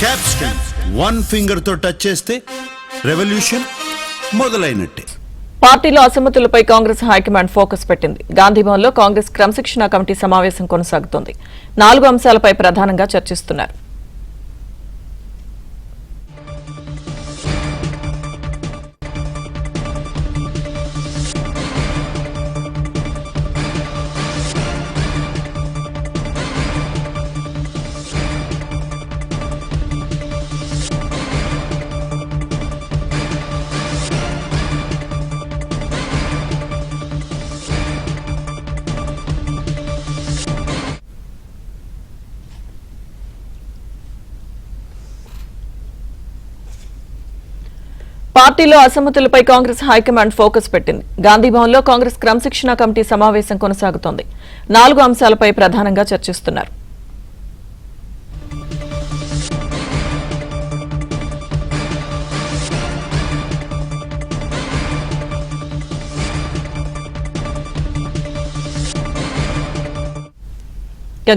Capston one finger తో touch చేస్తే revolution మొదలైనట్టే. పార్టీలో అసమ్మతులపై కాంగ్రెస్ హైకమాండ్ ఫోకస్ పెట్టింది. గాంధీభవన్లో కాంగ్రెస్ క్రమశిక్షణ కమిటీ సమావేశం కొనసాగుతోంది. 4 అంశాలపై ప్రధానంగా చర్చిస్తున్నారు. పార్టీలో అసమ్మతులపై కాంగ్రెస్ హైకమాండ్ ఫోకస్ పెట్టింది. గాంధీభవన్లో కాంగ్రెస్ క్రమశిక్షణ కమిటీ సమావేశం కొనసాగుతోంది. 4 అంశాలపై ప్రధానంగా చర్చిస్తున్నారు.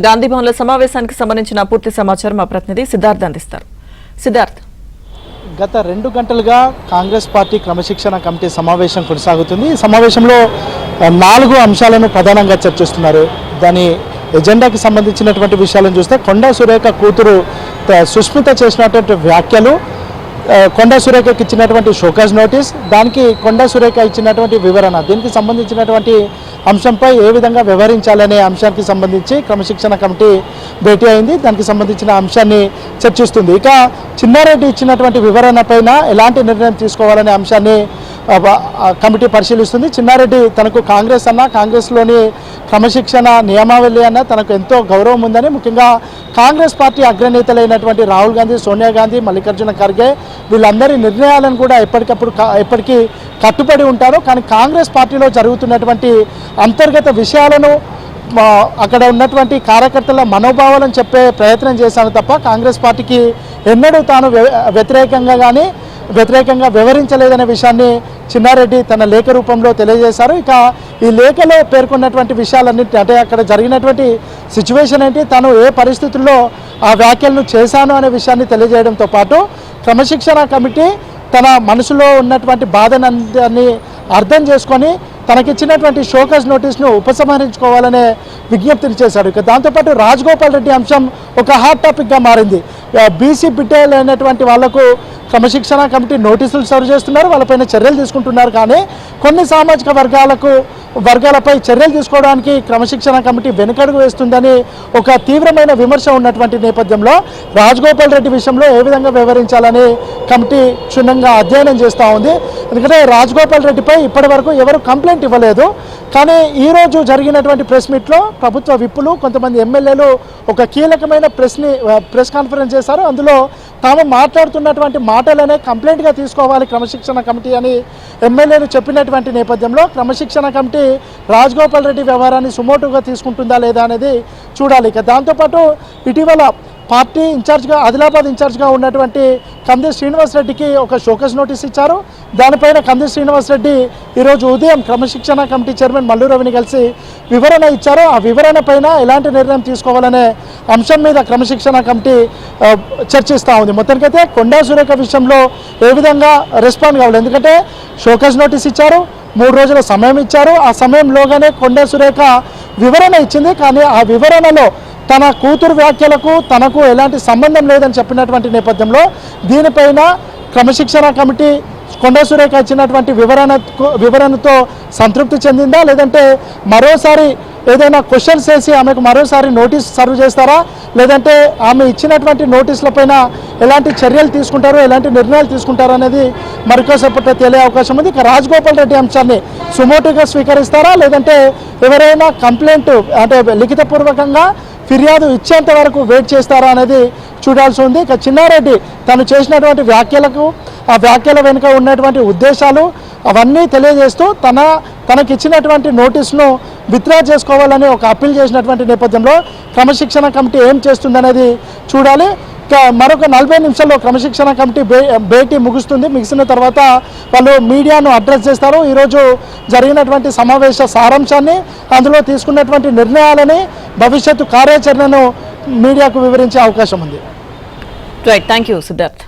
గాంధీభవన్లో సమావేశానికి సంబంధించిన పూర్తి సమాచారం మా ప్రతినిధి సిద్ధార్థ్ అందిస్తారు. సిద్ధార్థ్, గత 2 గంటలుగా కాంగ్రెస్ పార్టీ క్రమశిక్షణ కమిటీ సమావేశం కొనసాగుతుంది. ఈ సమావేశంలో 4 అంశాలను ప్రధానంగా చర్చిస్తున్నారు. దాని ఎజెండాకి సంబంధించినటువంటి విషయాలను చూస్తే కొండా సురేఖ కూతురు సుష్మిత చేసినటువంటి వ్యాఖ్యలు, కొండా సురేఖకి ఇచ్చినటువంటి షోకాజ్ నోటీస్, దానికి కొండా సురేఖ ఇచ్చినటువంటి వివరణ, దీనికి సంబంధించినటువంటి అంశంపై ఏ విధంగా వ్యవహరించాలనే అంశానికి సంబంధించి క్రమశిక్షణ కమిటీ భేటీ అయింది. దానికి సంబంధించిన అంశాన్ని చర్చిస్తుంది. ఇక చిన్నారెడ్డి ఇచ్చినటువంటి వివరణ పైన ఎలాంటి నిర్ణయం తీసుకోవాలనే అంశాన్ని కమిటీ పరిశీలిస్తుంది. చిన్నారెడ్డి తనకు కాంగ్రెస్ అన్న, కాంగ్రెస్లోని క్రమశిక్షణ నియమావళి అన్న తనకు ఎంతో గౌరవం ఉందని, ముఖ్యంగా కాంగ్రెస్ పార్టీ అగ్రనేతలైనటువంటి రాహుల్ గాంధీ, సోనియా గాంధీ, మల్లికార్జున ఖర్గే వీళ్ళందరి నిర్ణయాలను కూడా ఎప్పటికీ కట్టుబడి ఉంటారు. కానీ కాంగ్రెస్ పార్టీలో జరుగుతున్నటువంటి అంతర్గత విషయాలను అక్కడ ఉన్నటువంటి కార్యకర్తల మనోభావాలను చెప్పే ప్రయత్నం చేశాను తప్ప కాంగ్రెస్ పార్టీకి ఎన్నడూ తాను వ్యతిరేకంగా వివరించలేదనే విషయాన్ని చిన్నారెడ్డి తన లేఖ రూపంలో తెలియజేశారు. ఇక ఈ లేఖలో పేర్కొన్నటువంటి విషయాలన్నింటి, అంటే అక్కడ జరిగినటువంటి సిచ్యువేషన్ ఏంటి, తను ఏ పరిస్థితుల్లో ఆ వ్యాఖ్యలను చేశాను అనే విషయాన్ని తెలియజేయడంతో పాటు క్రమశిక్షణ కమిటీ తన మనసులో ఉన్నటువంటి బాధనందరినీ అర్థం చేసుకొని తనకిచ్చినటువంటి షోకాజ్ నోటీస్ను ఉపసంహరించుకోవాలనే విజ్ఞప్తిని చేశాడు. ఇక దాంతోపాటు రాజగోపాల్ రెడ్డి అంశం ఒక హాట్ టాపిక్గా మారింది. బీసీ బిడ్డలు అయినటువంటి వాళ్లకు క్రమశిక్షణ కమిటీ నోటీసులు సర్వ్ చేస్తున్నారు, వాళ్ళపైన చర్యలు తీసుకుంటున్నారు. కానీ కొన్ని సామాజిక వర్గాలపై చర్యలు తీసుకోవడానికి క్రమశిక్షణ కమిటీ వెనుకడుగు వేస్తుందని ఒక తీవ్రమైన విమర్శ ఉన్నటువంటి నేపథ్యంలో రాజగోపాల్ రెడ్డి విషయంలో ఏ విధంగా వ్యవహరించాలని కమిటీ క్షుణ్ణంగా అధ్యయనం చేస్తూ ఉంది. ఎందుకంటే రాజగోపాల్ రెడ్డిపై ఇప్పటి వరకు ఎవరు కంప్లైంట్ ఇవ్వలేదు. కానీ ఈరోజు జరిగినటువంటి ప్రెస్ మీట్లో ప్రభుత్వ విప్పులు, కొంతమంది ఎమ్మెల్యేలు ఒక కీలకమైన ప్రెస్ కాన్ఫరెన్స్ చేశారు. అందులో తాము మాట్లాడుతున్నటువంటి మాటలనే కంప్లైంట్గా తీసుకోవాలి క్రమశిక్షణ కమిటీ అని ఎమ్మెల్యేలు చెప్పినటువంటి నేపథ్యంలో క్రమశిక్షణ కమిటీ రాజగోపాల్ రెడ్డి వ్యవహారాన్ని సుమోటుగా తీసుకుంటుందా లేదా అనేది చూడాలి. ఇక దాంతోపాటు ఇటీవల పార్టీ ఇన్ఛార్జ్గా, ఆదిలాబాద్ ఇన్ఛార్జ్గా ఉన్నటువంటి కంది శ్రీనివాసరెడ్డికి ఒక షోకాజ్ నోటీస్ ఇచ్చారు. దానిపైన కంది శ్రీనివాసరెడ్డి ఈరోజు ఉదయం క్రమశిక్షణ కమిటీ చైర్మన్ మల్లు రవిని కలిసి వివరణ ఇచ్చారు. ఆ వివరణ పైన ఎలాంటి నిర్ణయం తీసుకోవాలనే అంశం మీద క్రమశిక్షణ కమిటీ చర్చిస్తూ ఉంది. మొత్తానికైతే కొండా సురేఖ విషయంలో ఏ విధంగా రెస్పాండ్ కావాలి, ఎందుకంటే షోకాజ్ నోటీస్ ఇచ్చారు, 3 రోజుల సమయం ఇచ్చారు. ఆ సమయంలోగానే కొండా సురేఖ వివరణ ఇచ్చింది. కానీ ఆ వివరణలో తన కూతురు వ్యాఖ్యలకు తనకు ఎలాంటి సంబంధం లేదని చెప్పినటువంటి నేపథ్యంలో దీనిపైన క్రమశిక్షణ కమిటీ కొండా సురేఖ ఇచ్చినటువంటి వివరణతో సంతృప్తి చెందిందా, లేదంటే మరోసారి ఏదైనా క్వశ్చన్స్ వేసి ఆమెకు మరోసారి నోటీస్ సర్వ్ చేస్తారా, లేదంటే ఆమె ఇచ్చినటువంటి నోటీసులపైన ఎలాంటి చర్యలు తీసుకుంటారు, ఎలాంటి నిర్ణయాలు తీసుకుంటారు అనేది మరికోసేపట్లో తెలియ అవకాశం ఉంది. ఇక రాజగోపాల్ రెడ్డి అంశాన్ని సుమోటుగా స్వీకరిస్తారా, లేదంటే ఎవరైనా కంప్లైంట్ అంటే లిఖితపూర్వకంగా ఫిర్యాదు ఇచ్చేంత వరకు వెయిట్ చేస్తారా అనేది చూడాల్సి ఉంది. ఇక చిన్నారెడ్డి తను చేసినటువంటి వ్యాఖ్యలకు, ఆ వ్యాఖ్యల వెనుక ఉన్నటువంటి ఉద్దేశాలు అవన్నీ తెలియజేస్తూ తనకిచ్చినటువంటి నోటీసును విత్డ్రా చేసుకోవాలని ఒక అప్పీల్ చేసినటువంటి నేపథ్యంలో క్రమశిక్షణ కమిటీ ఏం చేస్తుందనేది చూడాలి. మరొక 40 నిమిషాల్లో క్రమశిక్షణ కమిటీ భేటీ ముగిసిన తర్వాత వాళ్ళు మీడియాను అడ్రస్ చేస్తారు. ఈరోజు జరిగినటువంటి సమావేశ సారాంశాన్ని, అందులో తీసుకున్నటువంటి నిర్ణయాలని, భవిష్యత్తు కార్యాచరణను మీడియాకు వివరించే అవకాశం ఉంది. Right, thank you Siddharth.